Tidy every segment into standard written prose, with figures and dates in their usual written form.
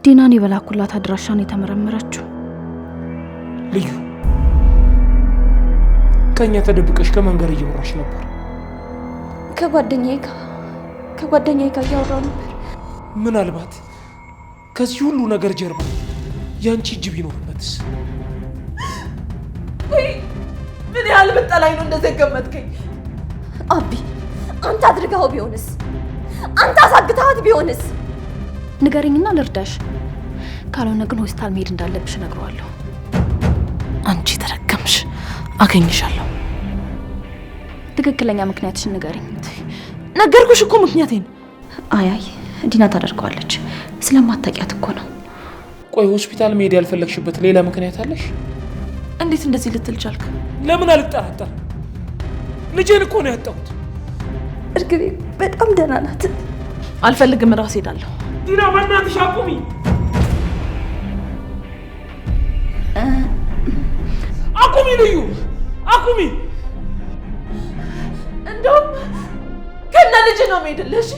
ዲናን የበላኩላት አድራሻን የተመረመረችው። ልዩ ከኛ ተደብቀሽ ከማን ጋር እያወራሽ ነበር? ከጓደኛዬ ጋር እያወራሁ ነበር። ምናልባት ከዚህ ሁሉ ነገር ጀርባ ያንቺ እጅ ቢኖርበትስ? ምን ያህል ብጠላኝ ነው እንደዚህ ገመትከኝ? አቢ አንተ አድርገኸው ቢሆንስ? አንተ አሳግተሃት ቢሆንስ? ንገሪኝና ልርዳሽ። ካልሆነ ግን ሆስፒታል መሄድ እንዳለብሽ እነግረዋለሁ። አንቺ ተረገምሽ፣ አገኝሻለሁ። ትክክለኛ ምክንያትሽን ንገሪኝ። ነገርኩሽ እኮ ምክንያቴን። አይ ዲና ታደርገዋለች። ስለማታውቂያት እኮ ነው። ቆይ ሆስፒታል መሄድ ያልፈለግሽበት ሌላ ምክንያት አለሽ? እንዴት እንደዚህ ልትል ቻልክ? ለምን አልጠራጠር? ልጄን እኮ ነው ያጣሁት። እርግቤ በጣም ደህና ናት። አልፈልግም፣ ራሴ ሄዳለሁ። ዲና በእናትሽ አቁሚ። አቁሚ ልዩ አቁሚ። እንደውም ከነ ልጅ ነው የምሄድልሽ።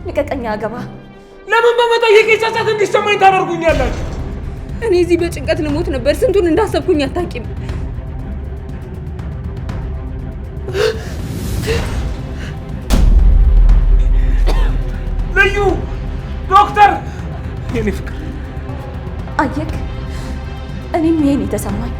ንቀቀኛ አገባ። ለምን በመጠየቅ ጸጸት እንዲሰማኝ ታደርጉኛላችሁ? እኔ እዚህ በጭንቀት ልሞት ነበር። ስንቱን እንዳሰብኩኝ አታውቂም። ልዩ ዶክተር፣ የኔ ፍቅር አየክ፣ እኔም ይሄን የተሰማኝ